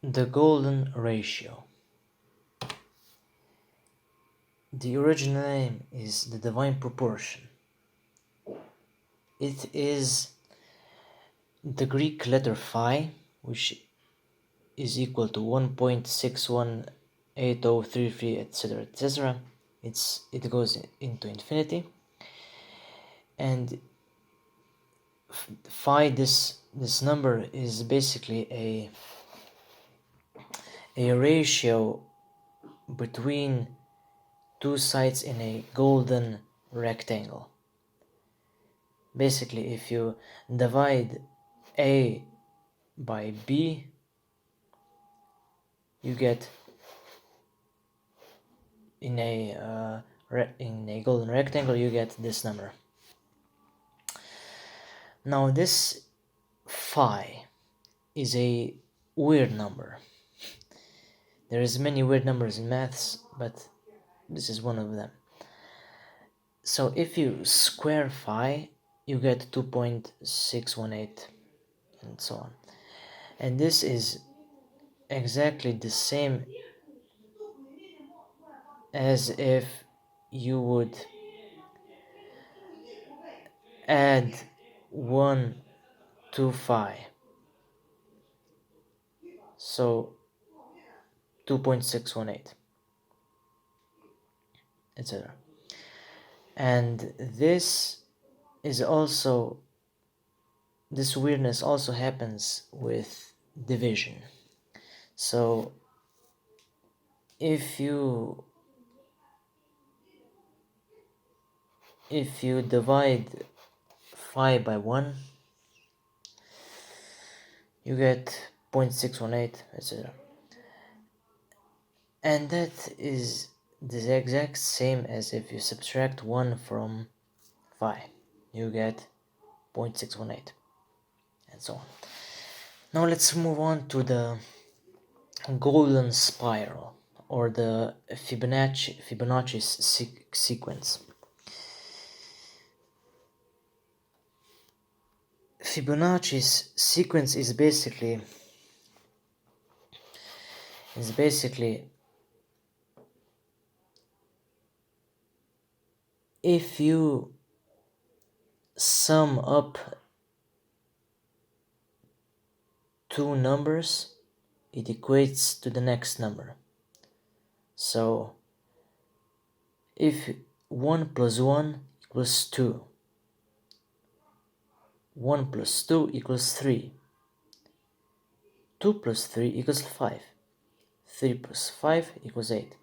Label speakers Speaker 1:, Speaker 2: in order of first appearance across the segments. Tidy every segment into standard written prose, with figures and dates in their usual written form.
Speaker 1: The golden ratio. The original name is the divine proportion. It is the Greek letter phi, which is equal to 1.618033, etc., etc. It goes into infinity, and phi, this number is basically a ratio between two sides in a golden rectangle. Basically, if you divide A by B, you get in a golden rectangle, you get this number. Now this phi is a weird number. There is many weird numbers in maths, but this is one of them. So if you square phi, you get 2.618 and so on. And this is exactly the same as if you would add 1 to phi. So 2.618, etc. And this weirdness also happens with division. So if you divide phi by 1, you get 0.618, etc. And that is the exact same as if you subtract 1 from phi, you get 0.618, and so on. Now let's move on to the golden spiral, or the Fibonacci sequence. Fibonacci's sequence is basically if you sum up two numbers, it equates to the next number. So if 1 plus 1 equals 2, 1 plus 2 equals 3, 2 plus 3 equals 5, 3 plus 5 equals 8,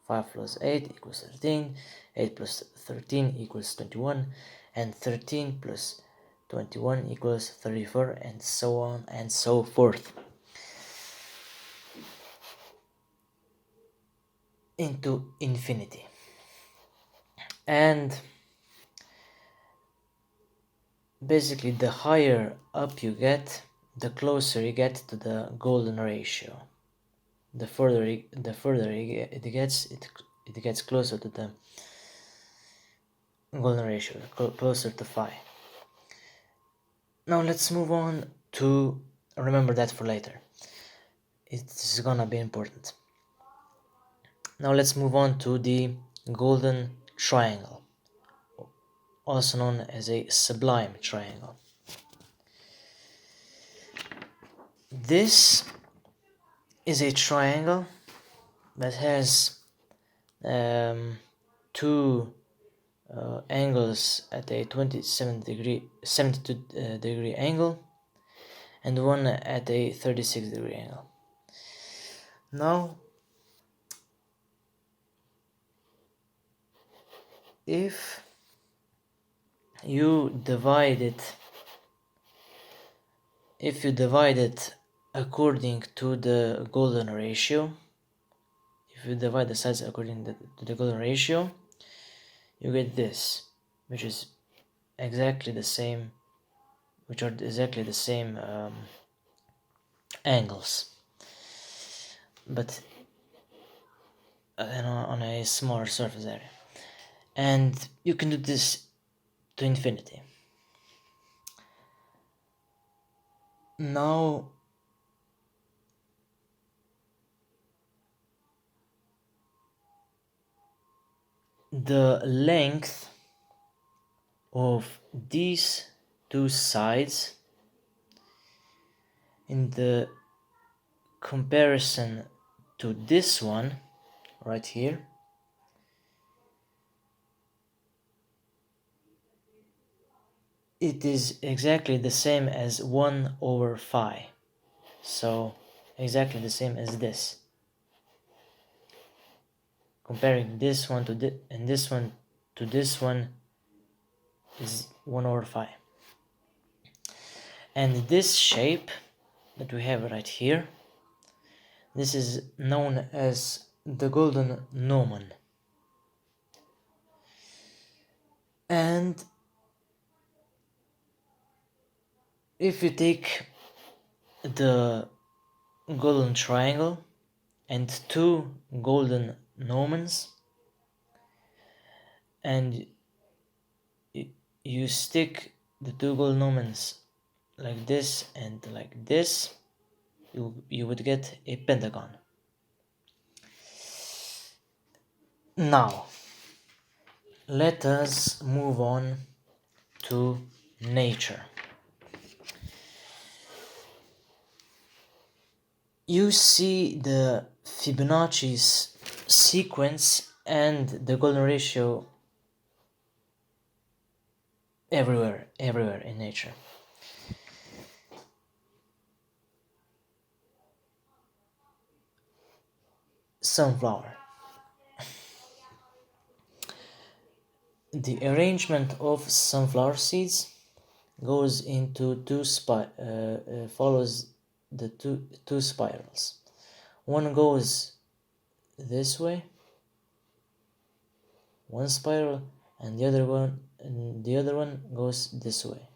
Speaker 1: 5 plus 8 equals 13, 8 plus 13 equals 21, and 13 plus 21 equals 34, and so on and so forth, into infinity. And basically, the higher up you get, the closer you get to the golden ratio. The further it gets closer to the golden ratio, closer to phi. Now let's move on to, remember that for later, it's gonna be important. Now let's move on to the golden triangle, also known as a sublime triangle. This is a triangle that has two angles at a 72 degree angle, and one at a 36 degree angle. Now, if you divide it according to the golden ratio, if you divide the sides according to the golden ratio, you get this, which is exactly the same, angles, but on a smaller surface area. And you can do this to infinity. Now the length of these two sides in the comparison to this one right here, it is exactly the same as 1 over 5. So exactly the same as this. Comparing this one to this one to this one is 1 over 5. And this shape that we have right here, this is known as the golden gnomon. And if you take the golden triangle and two golden gnomons and you stick the two golden gnomons like this and like this, you would get a pentagon. Now let us move on to nature. You see the Fibonacci's sequence and the golden ratio everywhere in nature. Sunflower. The arrangement of sunflower seeds goes into follows the two spirals. One goes this way, one spiral, and the other one goes this way.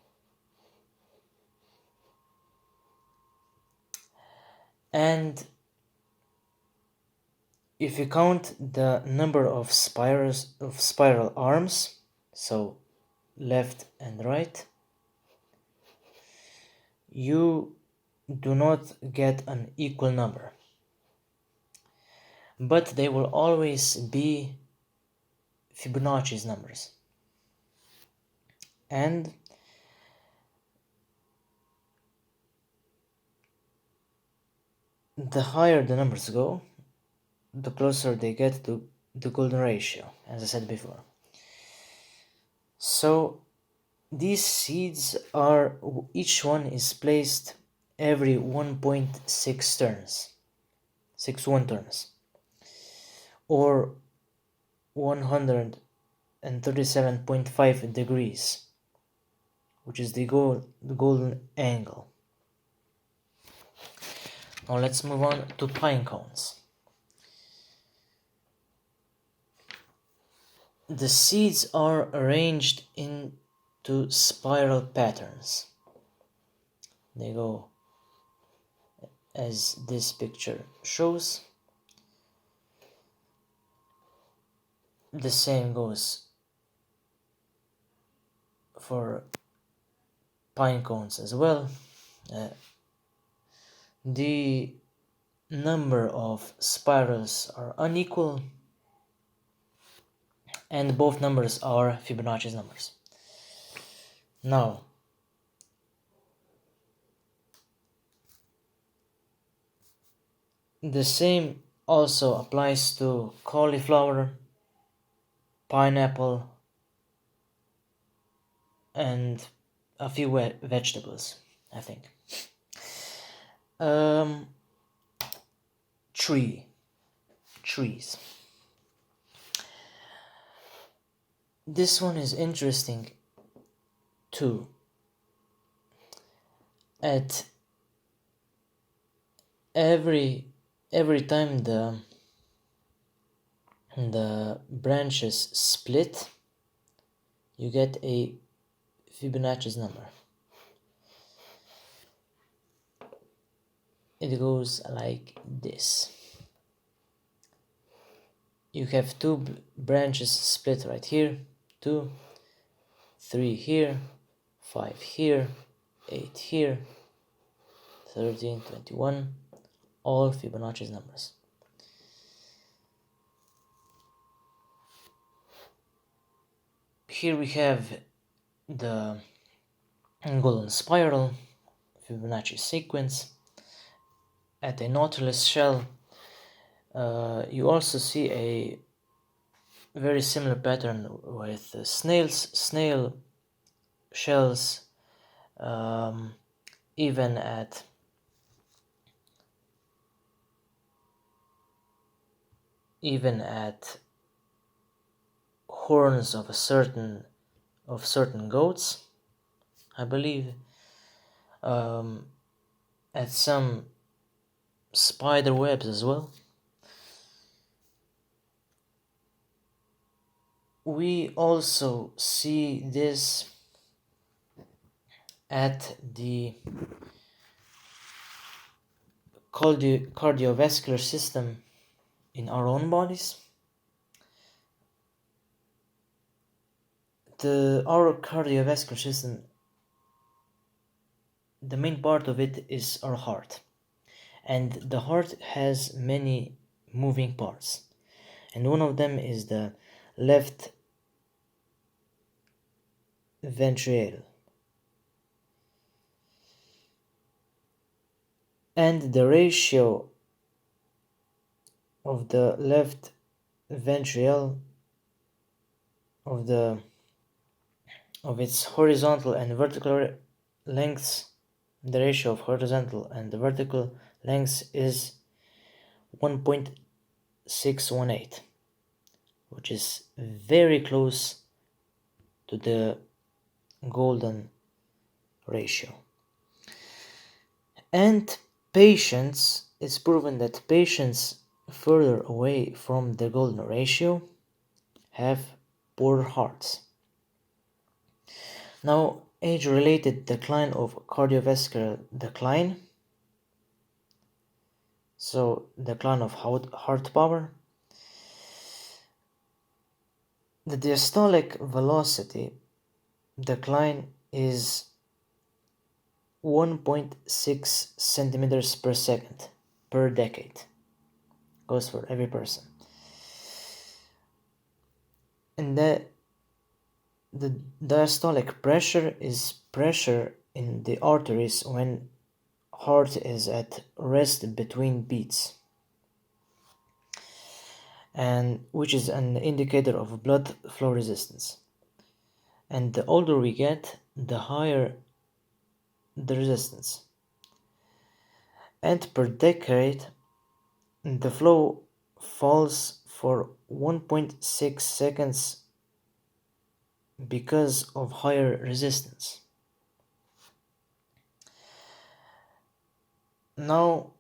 Speaker 1: And if you count the number of spiral arms, so left and right, you do not get an equal number, but they will always be Fibonacci's numbers. And the higher the numbers go, the closer they get to the golden ratio, as I said before. So these seeds are, each one is placed every 1.6 turns, 61 turns, or 137.5 degrees, which is the golden angle. Now let's move on to pine cones. The seeds are arranged into spiral patterns. They go as this picture shows. The same goes for pine cones as well. The number of spirals are unequal, and both numbers are Fibonacci's numbers. Now, the same also applies to cauliflower, pineapple, and a few vegetables, I think. Trees. This one is interesting too. At every time the branches split, you get a Fibonacci's number. It goes like this. You have two branches split right here, 2, 3 here, 5 here, 8 here, 13, 21, all Fibonacci's numbers. Here we have the golden spiral Fibonacci sequence. At a Nautilus shell, you also see a very similar pattern with snail shells, um, even at horns of certain goats, I believe, at some spider webs as well. We also see this at the cardiovascular system in our own bodies. Our cardiovascular system, the main part of it is our heart, and the heart has many moving parts, and one of them is the left ventricle, and the ratio of the left ventricle of its horizontal and vertical lengths, the ratio of horizontal and the vertical lengths is 1.618, which is very close to the golden ratio. And it's proven that patients further away from the golden ratio have poorer hearts. Now, age-related decline of cardiovascular decline, so decline of heart power. The diastolic velocity decline is 1.6 centimeters per second per decade. Goes for every person. And the diastolic pressure is pressure in the arteries when heart is at rest between beats, and which is an indicator of blood flow resistance. And the older we get, the higher the resistance. And per decade, the flow falls for 1.6 seconds because of higher resistance. Now,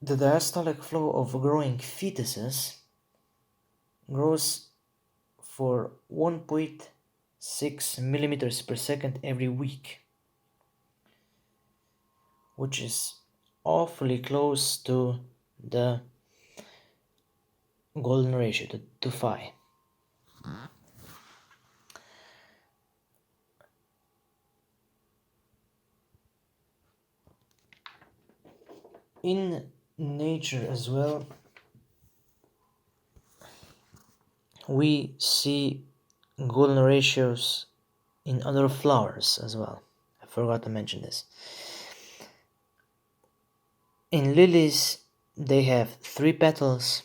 Speaker 1: the diastolic flow of growing fetuses grows for 1.6 millimeters per second every week, which is awfully close to the golden ratio, to phi. In nature as well, we see golden ratios in other flowers as well. I forgot to mention this. In lilies, they have 3 petals,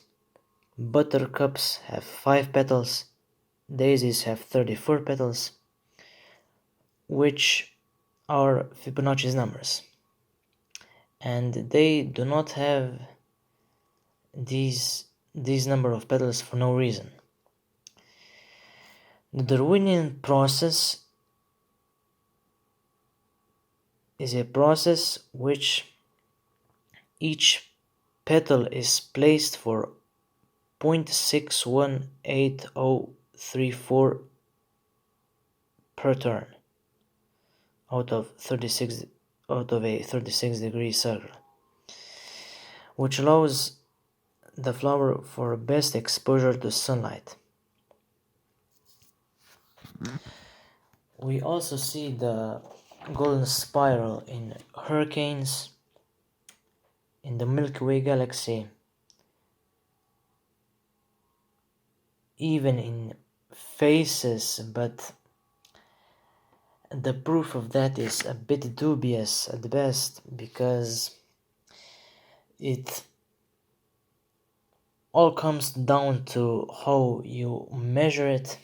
Speaker 1: buttercups have 5 petals, daisies have 34 petals, which are Fibonacci's numbers. And they do not have these number of petals for no reason. The Darwinian process is a process which each petal is placed for 0.618034 per turn out of a 36 degree circle, which allows the flower for best exposure to sunlight. We also see the golden spiral in hurricanes, in the Milky Way galaxy, even in faces, but the proof of that is a bit dubious at best, because it all comes down to how you measure it.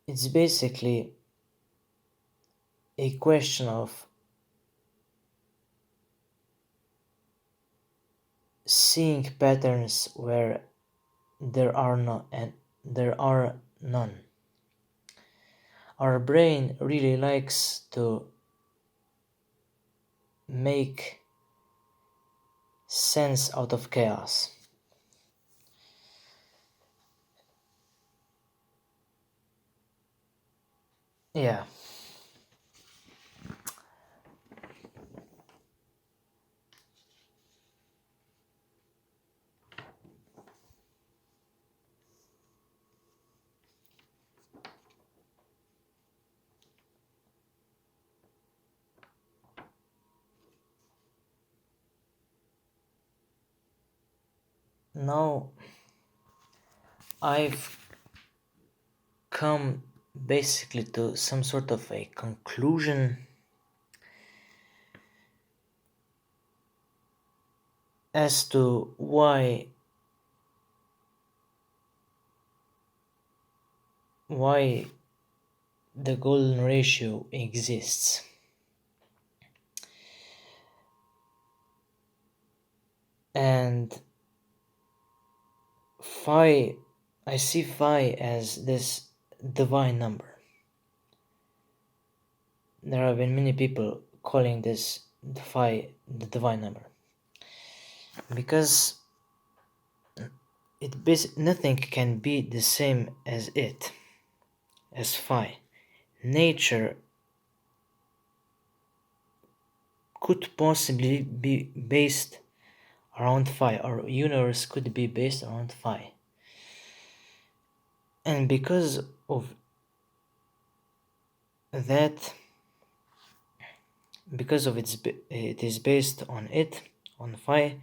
Speaker 1: It's basically a question of seeing patterns where there are no and there are none. Our brain really likes to make sense out of chaos. Yeah. Now I've come basically to some sort of a conclusion as to why the golden ratio exists. And phi, I see phi as this divine number. There have been many people calling this phi the divine number, because nothing can be the same as it, as phi. Nature could possibly be based around phi, or universe could be based around phi. And because of that, because of it is based on phi,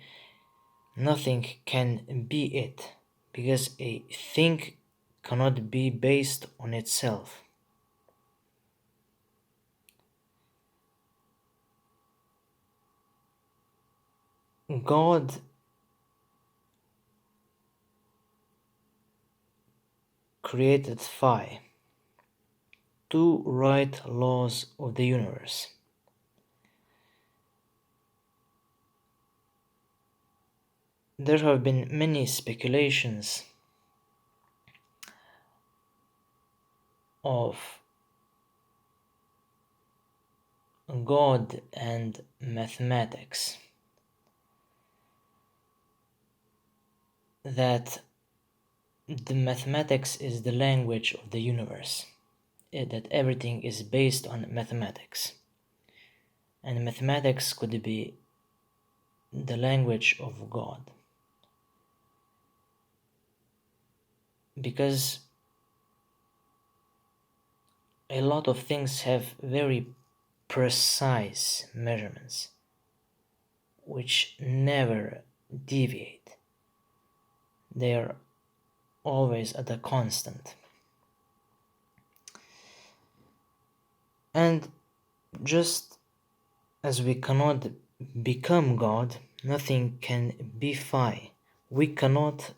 Speaker 1: nothing can be it, because a thing cannot be based on itself. God created phi to write laws of the universe. There have been many speculations of God and mathematics, that the mathematics is the language of the universe, that everything is based on mathematics, and mathematics could be the language of God, because a lot of things have very precise measurements which never deviate. They are always at a constant. And just as we cannot become God, nothing can be phi. We cannot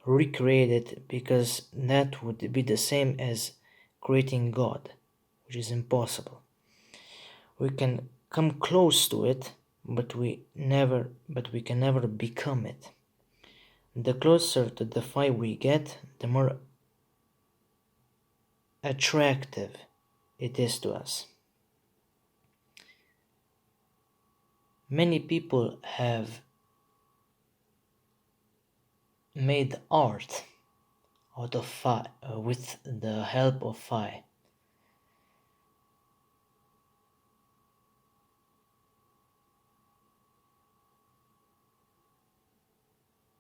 Speaker 1: recreate it, because that would be the same as creating God, which is impossible. We can come close to it, but we can never become it. The closer to the phi we get, the more attractive it is to us. Many people have made art out of phi, with the help of phi.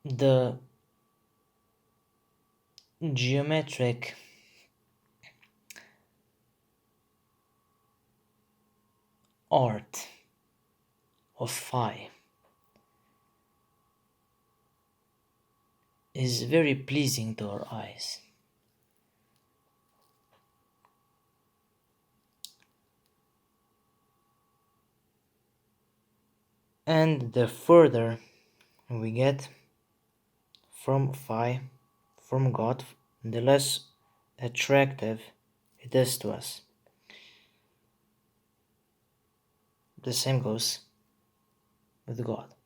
Speaker 1: The geometric art of phi is very pleasing to our eyes. And the further we get from phi, from God, the less attractive it is to us. The same goes with God.